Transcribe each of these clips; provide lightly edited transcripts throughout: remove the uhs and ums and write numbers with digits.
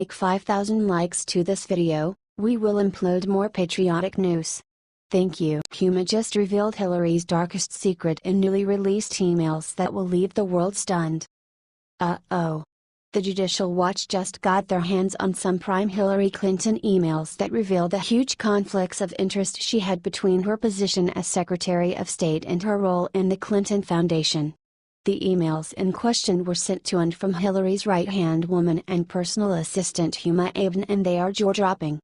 Like 5,000 likes to this video, we will upload more patriotic news. Thank you. Huma just revealed Hillary's darkest secret in newly released emails that will leave the world stunned. Uh-oh. The Judicial Watch just got their hands on some prime Hillary Clinton emails that reveal the huge conflicts of interest she had between her position as Secretary of State and her role in the Clinton Foundation. The emails in question were sent to and from Hillary's right-hand woman and personal assistant Huma, and they are jaw-dropping.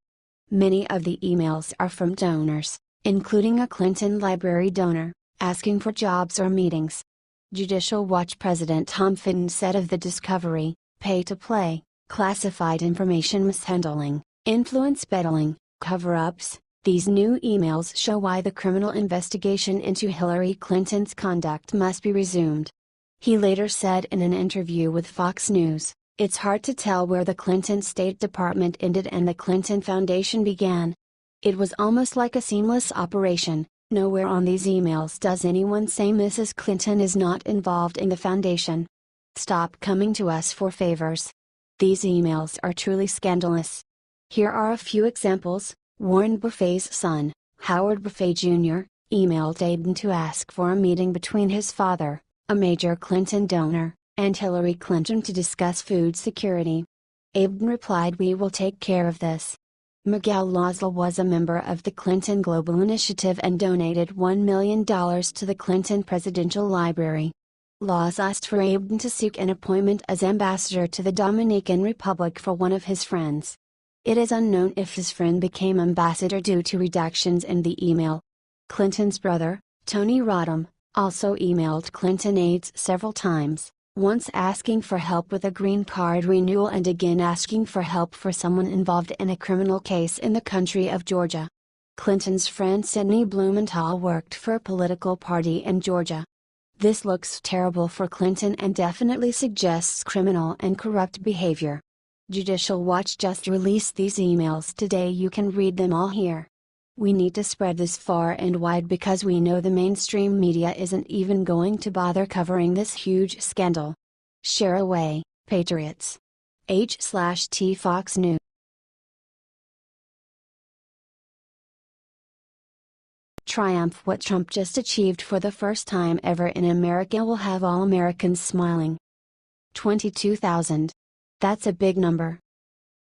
Many of the emails are from donors, including a Clinton Library donor, asking for jobs or meetings. Judicial Watch President Huffington said of the discovery, pay-to-play, classified information mishandling, influence peddling, cover-ups, these new emails show why the criminal investigation into Hillary Clinton's conduct must be resumed. He later said in an interview with Fox News, "It's hard to tell where the Clinton State Department ended and the Clinton Foundation began. It was almost like a seamless operation. Nowhere on these emails does anyone say Mrs. Clinton is not involved in the foundation. Stop coming to us for favors. These emails are truly scandalous." Here are a few examples. Warren Buffett's son, Howard Buffett Jr., emailed Aiden to ask for a meeting between his father, a major Clinton donor, and Hillary Clinton to discuss food security. Aiden replied, "We will take care of this." Miguel Lozal was a member of the Clinton Global Initiative and donated $1 million to the Clinton Presidential Library. Laws asked for Aiden to seek an appointment as ambassador to the Dominican Republic for one of his friends. It is unknown if his friend became ambassador due to redactions in the email. Clinton's brother, Tony Rodham, also emailed Clinton aides several times, once asking for help with a green card renewal and again asking for help for someone involved in a criminal case in the country of Georgia. Clinton's friend Sidney Blumenthal worked for a political party in Georgia. This looks terrible for Clinton and definitely suggests criminal and corrupt behavior. Judicial Watch just released these emails today. You can read them all here. We need to spread this far and wide because we know the mainstream media isn't even going to bother covering this huge scandal. Share away, patriots. H/T Fox News. Triumph. What Trump just achieved for the first time ever in America will have all Americans smiling. 22,000. That's a big number.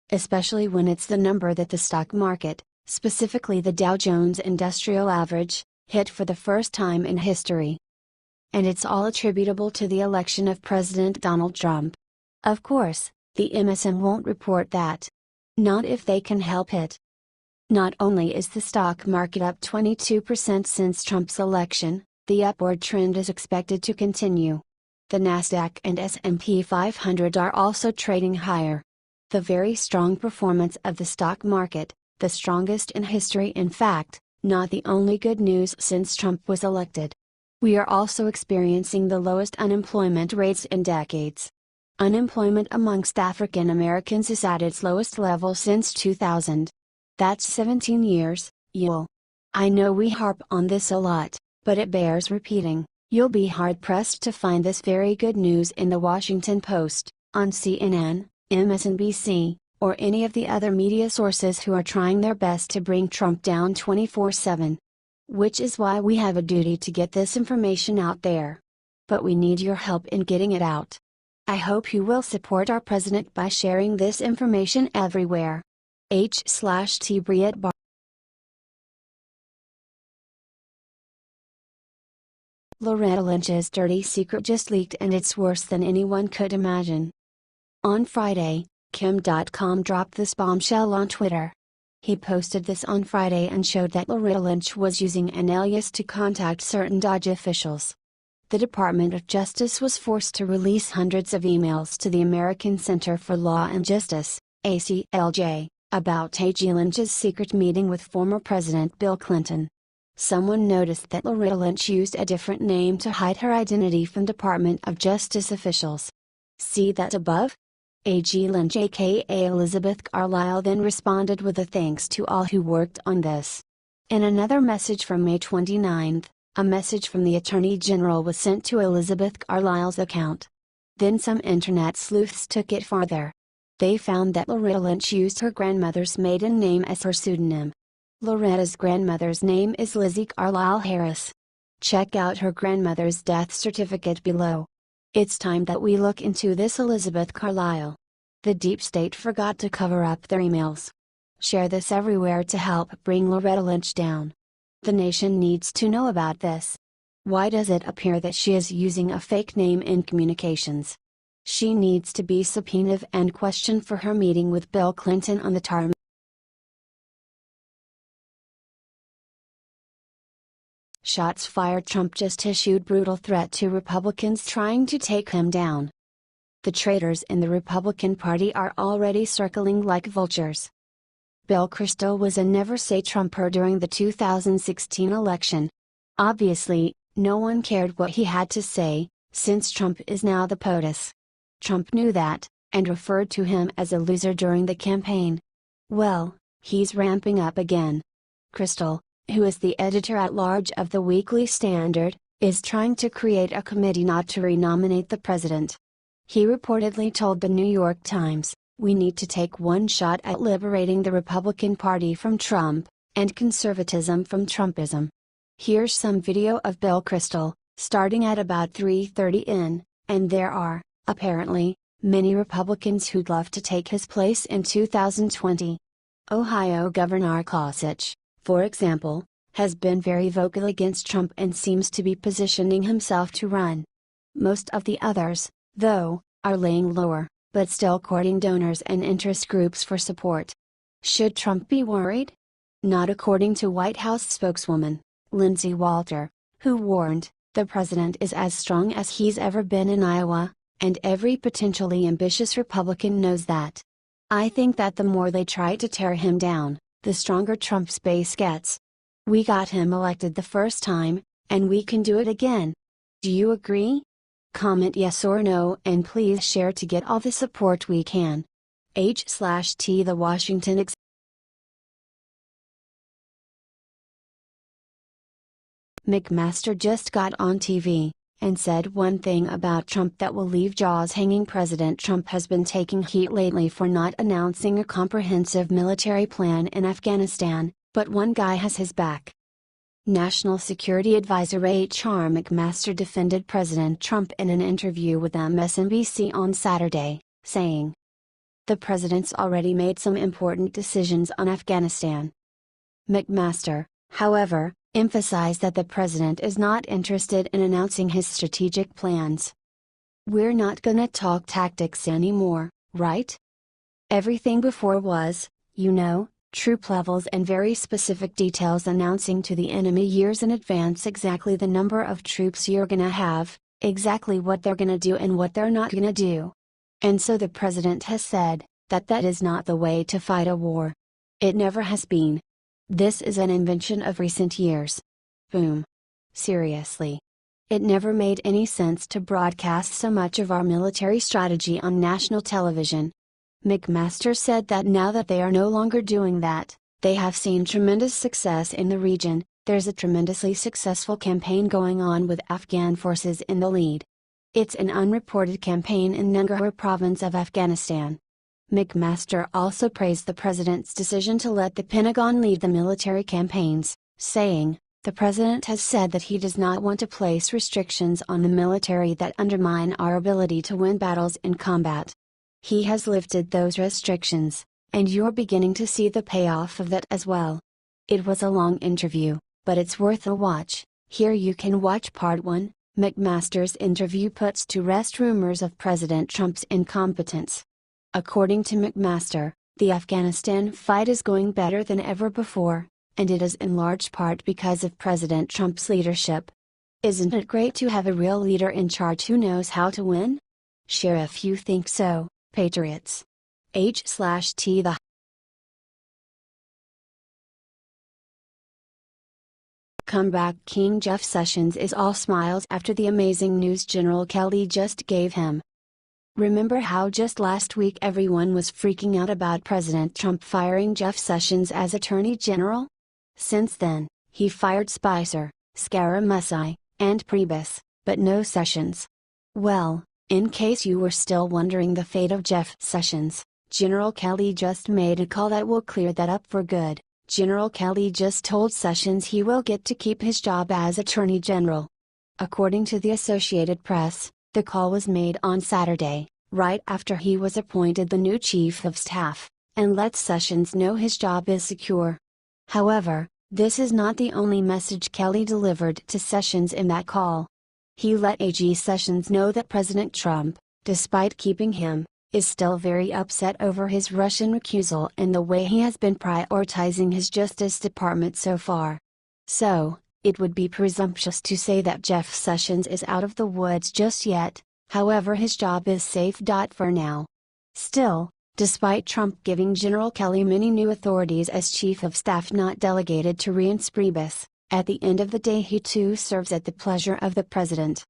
Especially when it's the number that the stock market, specifically the Dow Jones Industrial Average, hit for the first time in history. And it's all attributable to the election of President Donald Trump. Of course, the MSM won't report that. Not if they can help it. Not only is the stock market up 22% since Trump's election, the upward trend is expected to continue. The Nasdaq and S&P 500 are also trading higher. The very strong performance of the stock market, the strongest in history, in fact, not the only good news since Trump was elected. We are also experiencing the lowest unemployment rates in decades. Unemployment amongst African Americans is at its lowest level since 2000. That's 17 years, y'all. I know we harp on this a lot, but it bears repeating. You'll be hard-pressed to find this very good news in the Washington Post, on CNN, MSNBC, or any of the other media sources who are trying their best to bring Trump down 24/7. Which is why we have a duty to get this information out there. But we need your help in getting it out. I hope you will support our president by sharing this information everywhere. H/T Briette Bar. Loretta Lynch's dirty secret just leaked and it's worse than anyone could imagine. On Friday, Kim.com dropped this bombshell on Twitter. He posted this on Friday and showed that Loretta Lynch was using an alias to contact certain DOJ officials. The Department of Justice was forced to release hundreds of emails to the American Center for Law and Justice, ACLJ, about A.G. Lynch's secret meeting with former President Bill Clinton. Someone noticed that Loretta Lynch used a different name to hide her identity from Department of Justice officials. See that above? A.G. Lynch aka Elizabeth Carlisle then responded with a thanks to all who worked on this. In another message from May 29, a message from the Attorney General was sent to Elizabeth Carlisle's account. Then some internet sleuths took it farther. They found that Loretta Lynch used her grandmother's maiden name as her pseudonym. Loretta's grandmother's name is Lizzie Carlisle Harris. Check out her grandmother's death certificate below. It's time that we look into this Elizabeth Carlisle. The deep state forgot to cover up their emails. Share this everywhere to help bring Loretta Lynch down. The nation needs to know about this. Why does it appear that she is using a fake name in communications? She needs to be subpoenaed and questioned for her meeting with Bill Clinton on the tar. Shots fired. Trump just issued brutal threat to Republicans trying to take him down. The traitors in the Republican Party are already circling like vultures. Bill Kristol was a never-say-Trumper during the 2016 election. Obviously, no one cared what he had to say, since Trump is now the POTUS. Trump knew that, and referred to him as a loser during the campaign. Well, he's ramping up again. Kristol, who is the editor-at-large of the Weekly Standard, is trying to create a committee not to renominate the president. He reportedly told the New York Times, "We need to take one shot at liberating the Republican Party from Trump, and conservatism from Trumpism." Here's some video of Bill Kristol, starting at about 3:30 in, and there are, apparently, many Republicans who'd love to take his place in 2020. Ohio Governor Kasich, for example, has been very vocal against Trump and seems to be positioning himself to run. Most of the others, though, are laying lower, but still courting donors and interest groups for support. Should Trump be worried? Not according to White House spokeswoman Lindsay Walter, who warned, "The president is as strong as he's ever been in Iowa, and every potentially ambitious Republican knows that. I think that the more they try to tear him down, the stronger Trump's base gets. We got him elected the first time, and we can do it again." Do you agree? Comment yes or no and please share to get all the support we can. H/T The Washington McMaster just got on TV, and said one thing about Trump that will leave jaws hanging. President Trump has been taking heat lately for not announcing a comprehensive military plan in Afghanistan, but one guy has his back. National Security Advisor H.R. McMaster defended President Trump in an interview with MSNBC on Saturday, saying, "The president's already made some important decisions on Afghanistan." McMaster, however, emphasized that the president is not interested in announcing his strategic plans. "We're not gonna talk tactics anymore, right? Everything before was, troop levels and very specific details announcing to the enemy years in advance exactly the number of troops you're gonna have, exactly what they're gonna do and what they're not gonna do. And so the president has said, that is not the way to fight a war. It never has been. This is an invention of recent years." Boom. Seriously. It never made any sense to broadcast so much of our military strategy on national television. McMaster said that now that they are no longer doing that, they have seen tremendous success in the region. There's a tremendously successful campaign going on with Afghan forces in the lead. It's an unreported campaign in Nangarhar province of Afghanistan. McMaster also praised the president's decision to let the Pentagon lead the military campaigns, saying, "The president has said that he does not want to place restrictions on the military that undermine our ability to win battles in combat. He has lifted those restrictions, and you're beginning to see the payoff of that as well." It was a long interview, but it's worth a watch. Here you can watch part 1. McMaster's interview puts to rest rumors of President Trump's incompetence. According to McMaster, the Afghanistan fight is going better than ever before, and it is in large part because of President Trump's leadership. Isn't it great to have a real leader in charge who knows how to win? Share if you think so, patriots. H/T The Comeback King Jeff Sessions is all smiles after the amazing news General Kelly just gave him. Remember how just last week everyone was freaking out about President Trump firing Jeff Sessions as Attorney General? Since then, he fired Spicer, Scaramucci, and Priebus, but no Sessions. Well, in case you were still wondering the fate of Jeff Sessions, General Kelly just made a call that will clear that up for good. General Kelly just told Sessions he will get to keep his job as Attorney General. According to the Associated Press, the call was made on Saturday, right after he was appointed the new Chief of Staff, and let Sessions know his job is secure. However, this is not the only message Kelly delivered to Sessions in that call. He let AG Sessions know that President Trump, despite keeping him, is still very upset over his Russian recusal and the way he has been prioritizing his Justice Department so far. So, it would be presumptuous to say that Jeff Sessions is out of the woods just yet, however his job is safe. For now. Still, despite Trump giving General Kelly many new authorities as Chief of Staff not delegated to Reince Priebus, at the end of the day he too serves at the pleasure of the President.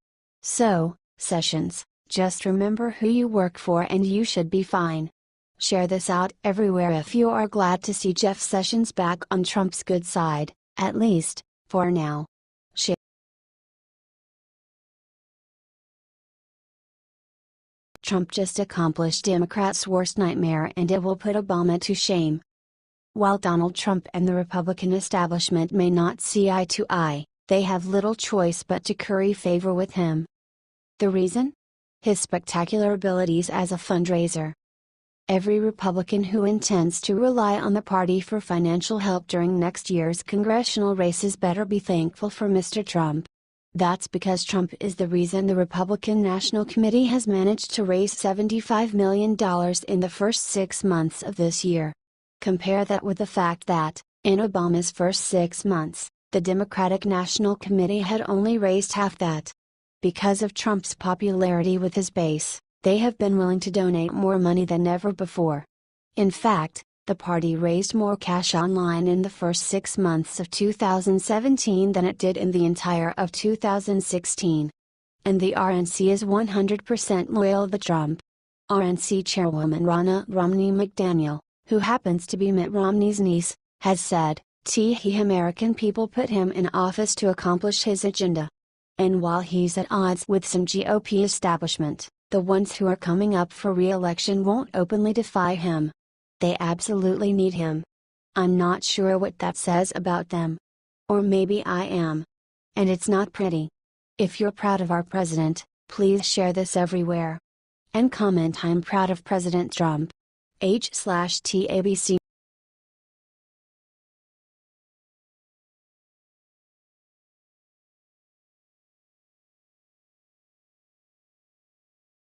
So, Sessions, just remember who you work for and you should be fine. Share this out everywhere if you are glad to see Jeff Sessions back on Trump's good side, at least, for now. Share. Trump just accomplished Democrats' worst nightmare and it will put Obama to shame. While Donald Trump and the Republican establishment may not see eye to eye, they have little choice but to curry favor with him. The reason? His spectacular abilities as a fundraiser. Every Republican who intends to rely on the party for financial help during next year's congressional races better be thankful for Mr. Trump. That's because Trump is the reason the Republican National Committee has managed to raise $75 million in the first 6 months of this year. Compare that with the fact that, in Obama's first 6 months, the Democratic National Committee had only raised half that. Because of Trump's popularity with his base, they have been willing to donate more money than ever before. In fact, the party raised more cash online in the first 6 months of 2017 than it did in the entire of 2016. And the RNC is 100% loyal to Trump. RNC Chairwoman Ronna Romney McDaniel, who happens to be Mitt Romney's niece, has said, American people put him in office to accomplish his agenda. And while he's at odds with some GOP establishment, the ones who are coming up for re-election won't openly defy him. They absolutely need him. I'm not sure what that says about them. Or maybe I am. And it's not pretty. If you're proud of our president, please share this everywhere. And comment I'm proud of President Trump. H/TABC